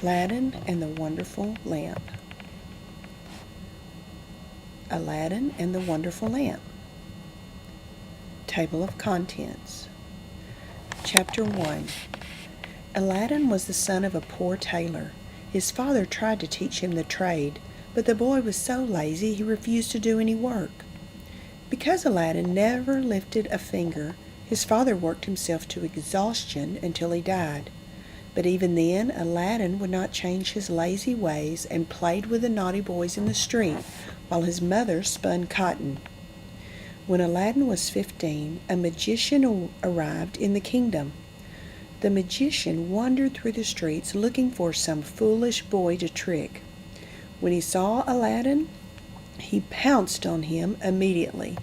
Aladdin and the Wonderful Lamp. Aladdin and the Wonderful Lamp. Table of Contents. Chapter 1. Aladdin was the son of a poor tailor. His father tried to teach him the trade, but the boy was so lazy he refused to do any work. Because Aladdin never lifted a finger, his father worked himself to exhaustion until he died. But even then, Aladdin would not change his lazy ways and played with the naughty boys in the street while his mother spun cotton. When Aladdin was 15, a magician arrived in the kingdom. The magician wandered through the streets looking for some foolish boy to trick. When he saw Aladdin, he pounced on him immediately.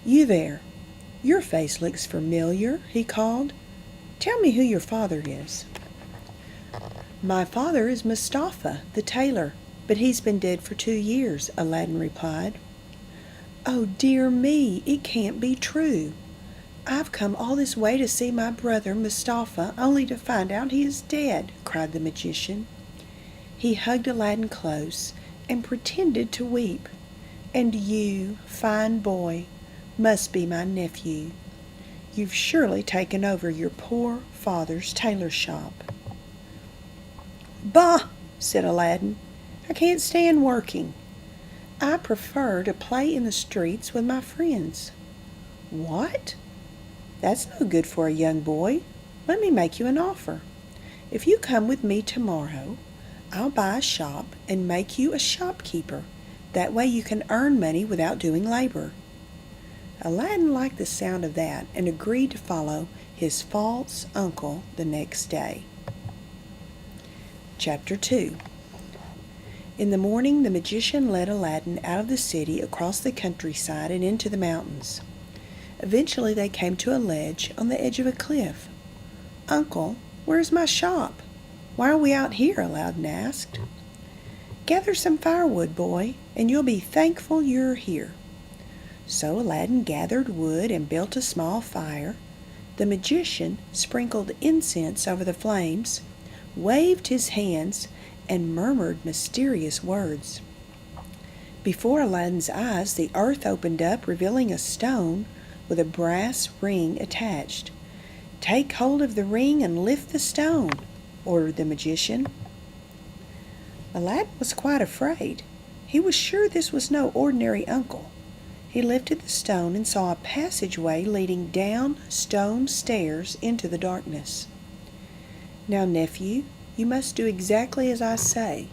"You there! Your face looks familiar," he called. "Tell me who your father is." "My father is Mustafa, the tailor, but he's been dead for 2 years," Aladdin replied. "Oh, dear me, it can't be true. I've come all this way to see my brother Mustafa only to find out he is dead," cried the magician. He hugged Aladdin close and pretended to weep. "And you, fine boy, must be my nephew. You've surely taken over your poor father's tailor shop." "Bah!" said Aladdin. "I can't stand working. I prefer to play in the streets with my friends." "What? That's no good for a young boy. Let me make you an offer. If you come with me tomorrow, I'll buy a shop and make you a shopkeeper. That way you can earn money without doing labor." Aladdin liked the sound of that and agreed to follow his false uncle the next day. Chapter 2. In the morning, the magician led Aladdin out of the city across the countryside and into the mountains. Eventually they came to a ledge on the edge of a cliff. "Uncle, where's my shop? Why are we out here?" Aladdin asked. "Gather some firewood, boy, and you'll be thankful you're here." So Aladdin gathered wood and built a small fire. The magician sprinkled incense over the flames, waved his hands, and murmured mysterious words. Before Aladdin's eyes, the earth opened up, revealing a stone with a brass ring attached. "Take hold of the ring and lift the stone," ordered the magician. Aladdin was quite afraid. He was sure this was no ordinary uncle. He lifted the stone and saw a passageway leading down stone stairs into the darkness. "Now, nephew, you must do exactly as I say.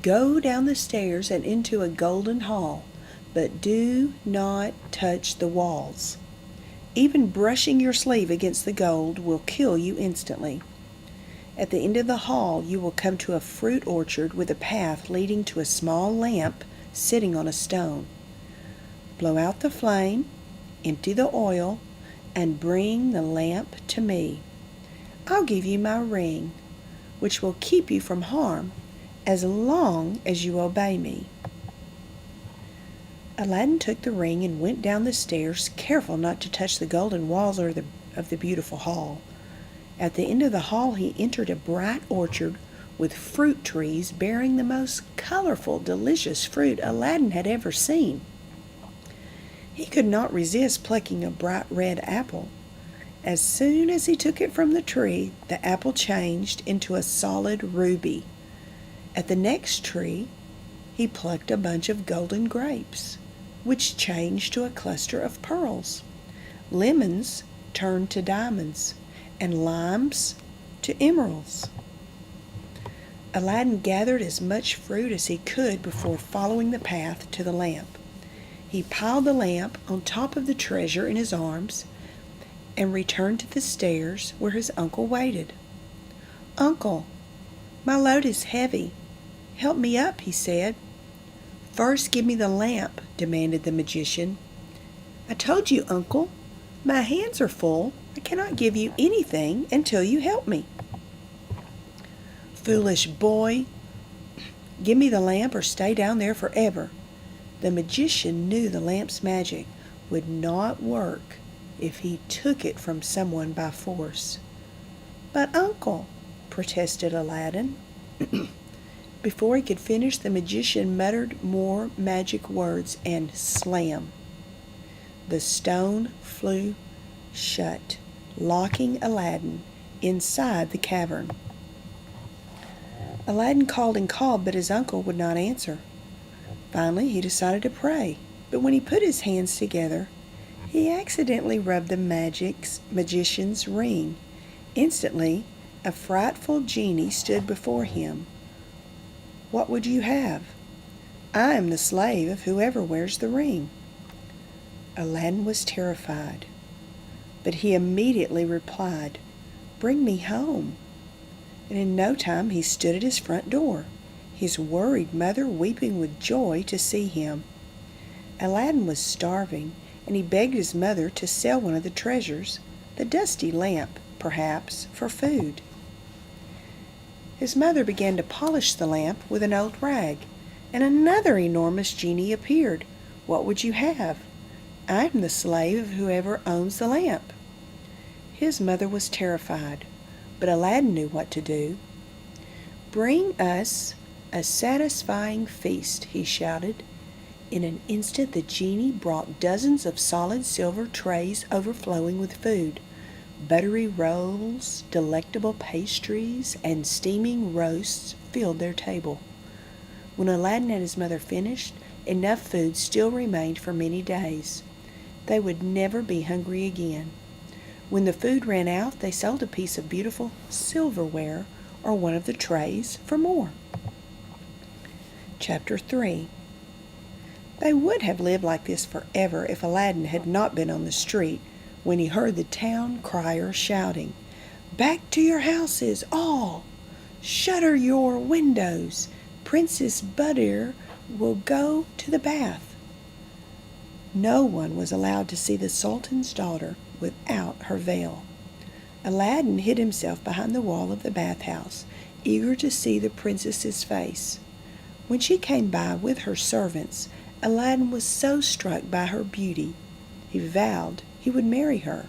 Go down the stairs and into a golden hall, but do not touch the walls. Even brushing your sleeve against the gold will kill you instantly. At the end of the hall you will come to a fruit orchard with a path leading to a small lamp sitting on a stone. Blow out the flame, empty the oil, and bring the lamp to me. I'll give you my ring, which will keep you from harm as long as you obey me." Aladdin took the ring and went down the stairs, careful not to touch the golden walls of the beautiful hall. At the end of the hall he entered a bright orchard with fruit trees bearing the most colorful, delicious fruit Aladdin had ever seen. He could not resist plucking a bright red apple. As soon as he took it from the tree, the apple changed into a solid ruby. At the next tree, he plucked a bunch of golden grapes, which changed to a cluster of pearls. Lemons turned to diamonds, and limes to emeralds. Aladdin gathered as much fruit as he could before following the path to the lamp. He piled the lamp on top of the treasure in his arms and returned to the stairs where his uncle waited. "Uncle, my load is heavy. Help me up," he said. "First give me the lamp," demanded the magician. "I told you, uncle, my hands are full. I cannot give you anything until you help me." "Foolish boy, give me the lamp or stay down there forever." The magician knew the lamp's magic would not work if he took it from someone by force. "But uncle, protested Aladdin. Before he could finish, the magician muttered more magic words, and slam! The stone flew shut, locking Aladdin inside the cavern. Aladdin called and called, but his uncle would not answer. Finally, he decided to pray, but when he put his hands together, he accidentally rubbed the magician's ring. Instantly, a frightful genie stood before him. "What would you have?" "I am the slave of whoever wears the ring." Aladdin was terrified, but he immediately replied, "Bring me home." And in no time he stood at his front door, his worried mother weeping with joy to see him. Aladdin was starving, and he begged his mother to sell one of the treasures, the dusty lamp, perhaps, for food. His mother began to polish the lamp with an old rag, and another enormous genie appeared. "What would you have?" "I am the slave of whoever owns the lamp." His mother was terrified, but Aladdin knew what to do. "Bring us a satisfying feast," he shouted. In an instant the genie brought dozens of solid silver trays overflowing with food. Buttery rolls, delectable pastries, and steaming roasts filled their table. When Aladdin and his mother finished, enough food still remained for many days. They would never be hungry again. When the food ran out, they sold a piece of beautiful silverware or one of the trays for more. Chapter 3. They would have lived like this forever if Aladdin had not been on the street when he heard the town crier shouting, "Back to your houses, all! Shutter your windows! Princess Buddir will go to the bath." No one was allowed to see the Sultan's daughter without her veil. Aladdin hid himself behind the wall of the bathhouse, eager to see the princess's face. When she came by with her servants, Aladdin was so struck by her beauty, he vowed he would marry her.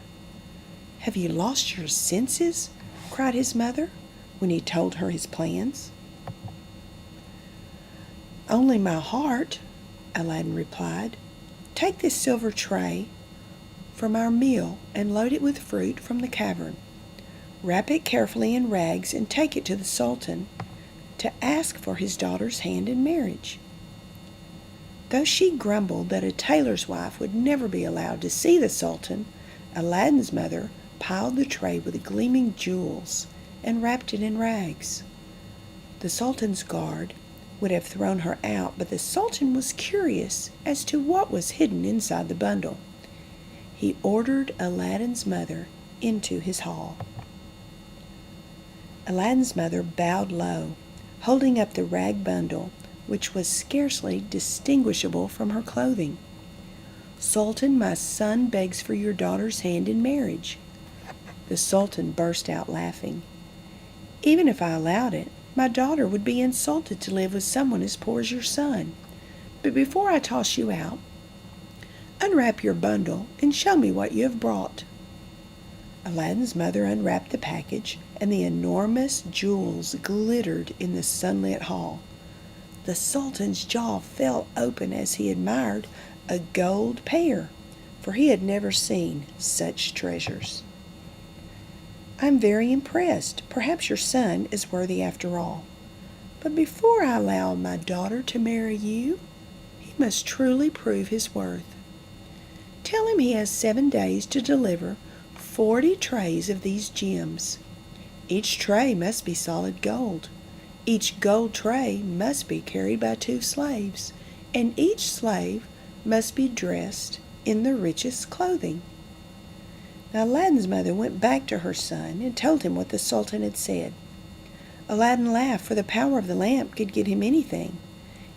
"Have you lost your senses?" cried his mother when he told her his plans. "Only my heart," Aladdin replied. "Take this silver tray from our meal and load it with fruit from the cavern. Wrap it carefully in rags and take it to the Sultan to ask for his daughter's hand in marriage." Though she grumbled that a tailor's wife would never be allowed to see the Sultan, Aladdin's mother piled the tray with gleaming jewels and wrapped it in rags. The Sultan's guard would have thrown her out, but the Sultan was curious as to what was hidden inside the bundle. He ordered Aladdin's mother into his hall. Aladdin's mother bowed low, holding up the rag bundle, which was scarcely distinguishable from her clothing. "Sultan, my son begs for your daughter's hand in marriage." The Sultan burst out laughing. "Even if I allowed it, my daughter would be insulted to live with someone as poor as your son. But before I toss you out, unwrap your bundle and show me what you have brought." Aladdin's mother unwrapped the package, and the enormous jewels glittered in the sunlit hall. The Sultan's jaw fell open as he admired a gold pair, for he had never seen such treasures. "I'm very impressed. Perhaps your son is worthy after all. But before I allow my daughter to marry you, he must truly prove his worth. Tell him he has 7 days to deliver 40 trays of these gems. Each tray must be solid gold. Each gold tray must be carried by 2 slaves, and each slave must be dressed in the richest clothing." Now Aladdin's mother went back to her son and told him what the Sultan had said. Aladdin laughed, for the power of the lamp could get him anything.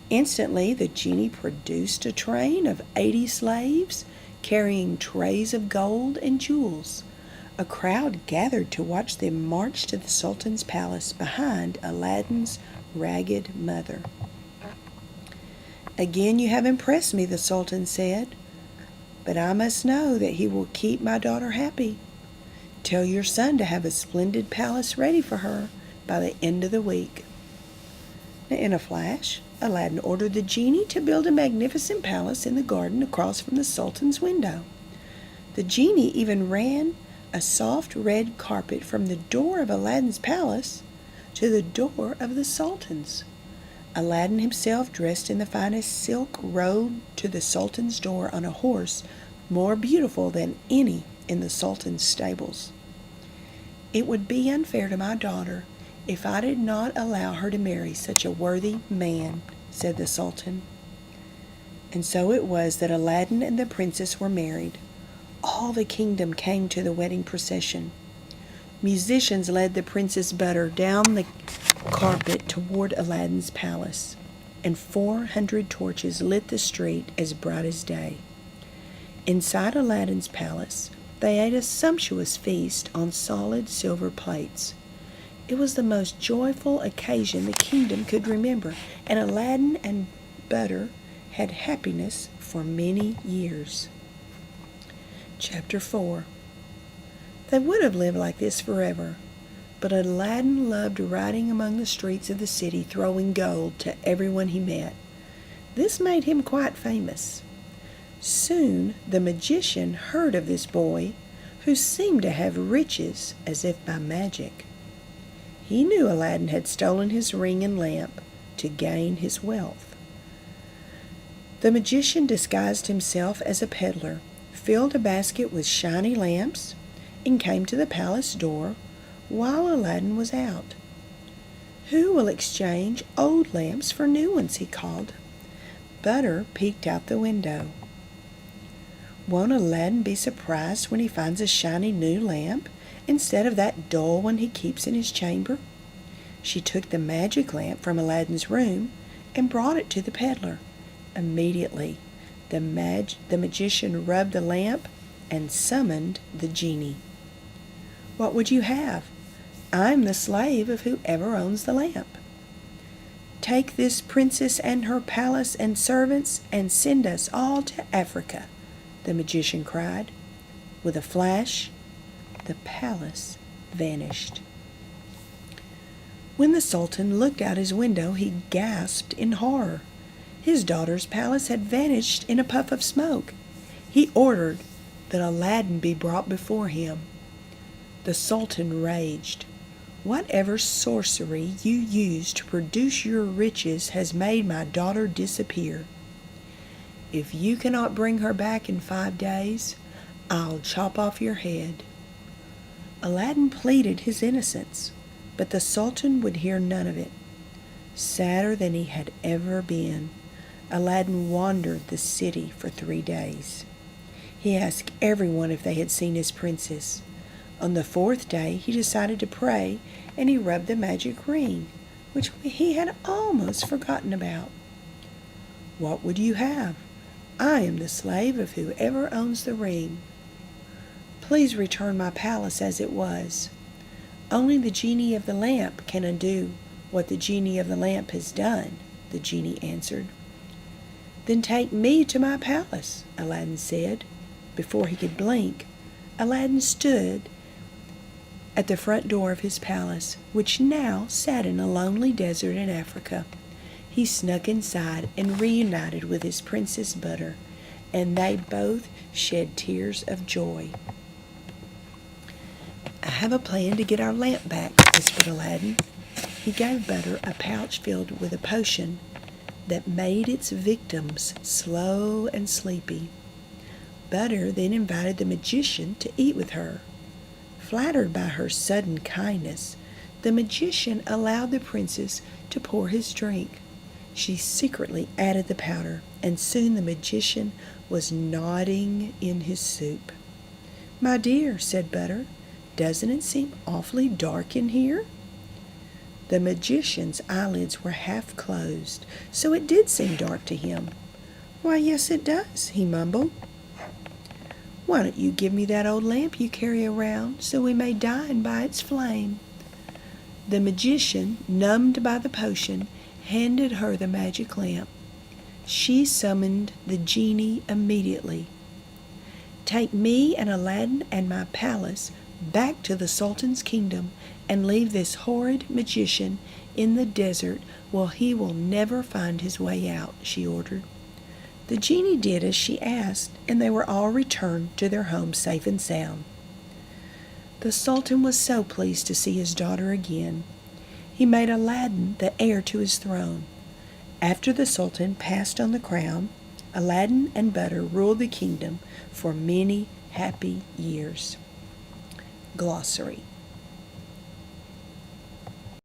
Instantly the genie produced a train of 80 slaves, carrying trays of gold and jewels. A crowd gathered to watch them march to the Sultan's palace behind Aladdin's ragged mother. "Again you have impressed me," the Sultan said, "but I must know that he will keep my daughter happy. Tell your son to have a splendid palace ready for her by the end of the week. Now, in a flash, Aladdin ordered the genie to build a magnificent palace in the garden across from the Sultan's window. The genie even ran a soft red carpet from the door of Aladdin's palace to the door of the Sultan's. Aladdin himself, dressed in the finest silk, rode to the Sultan's door on a horse more beautiful than any in the Sultan's stables. "It would be unfair to my daughter if I did not allow her to marry such a worthy man," said the Sultan. And so it was that Aladdin and the princess were married. All the kingdom came to the wedding procession. Musicians led the Princess Butter down the carpet toward Aladdin's palace, and 400 torches lit the street as bright as day. Inside Aladdin's palace, they ate a sumptuous feast on solid silver plates. It was the most joyful occasion the kingdom could remember, and Aladdin and Butter had happiness for many years. Chapter 4. They would have lived like this forever, but Aladdin loved riding among the streets of the city, throwing gold to everyone he met. This made him quite famous. Soon the magician heard of this boy, who seemed to have riches as if by magic. He knew Aladdin had stolen his ring and lamp to gain his wealth. The magician disguised himself as a peddler, filled a basket with shiny lamps, and came to the palace door while Aladdin was out. "Who will exchange old lamps for new ones?" he called. Butter peeked out the window. Won't Aladdin be surprised when he finds a shiny new lamp instead of that dull one he keeps in his chamber? She took the magic lamp from Aladdin's room and brought it to the peddler. Immediately, the magician rubbed the lamp and summoned the genie. "What would you have? I'm the slave of whoever owns the lamp." "Take this princess and her palace and servants and send us all to Africa," the magician cried. With a flash, the palace vanished. When the Sultan looked out his window, he gasped in horror. His daughter's palace had vanished in a puff of smoke. He ordered that Aladdin be brought before him. The Sultan raged. "Whatever sorcery you used to produce your riches has made my daughter disappear. If you cannot bring her back in 5 days, I'll chop off your head." Aladdin pleaded his innocence, but the Sultan would hear none of it. Sadder than he had ever been, Aladdin wandered the city for 3 days. He asked everyone if they had seen his princess. On the 4th day, he decided to pray, and he rubbed the magic ring, which he had almost forgotten about. "What would you have? I am the slave of whoever owns the ring. Please return my palace as it was. Only the genie of the lamp can undo what the genie of the lamp has done," the genie answered. "Then take me to my palace," Aladdin said. Before he could blink, Aladdin stood at the front door of his palace, which now sat in a lonely desert in Africa. He snuck inside and reunited with his Princess Butter, and they both shed tears of joy. "I have a plan to get our lamp back," whispered Aladdin. He gave Butter a pouch filled with a potion that made its victims slow and sleepy. Butter then invited the magician to eat with her. Flattered by her sudden kindness, the magician allowed the princess to pour his drink. She secretly added the powder, and soon the magician was nodding in his soup. "My dear," said Butter, "doesn't it seem awfully dark in here?" The magician's eyelids were half closed, so it did seem dark to him. "Why, yes, it does," he mumbled. "Why don't you give me that old lamp you carry around so we may dine by its flame?" The magician, numbed by the potion, handed her the magic lamp. She summoned the genie immediately. "Take me and Aladdin and my palace "Back to the Sultan's kingdom, and leave this horrid magician in the desert where he will never find his way out," she ordered. The genie did as she asked, and they were all returned to their home safe and sound. The Sultan was so pleased to see his daughter again. He made Aladdin the heir to his throne. After the Sultan passed on the crown, Aladdin and Butter ruled the kingdom for many happy years. Glossary.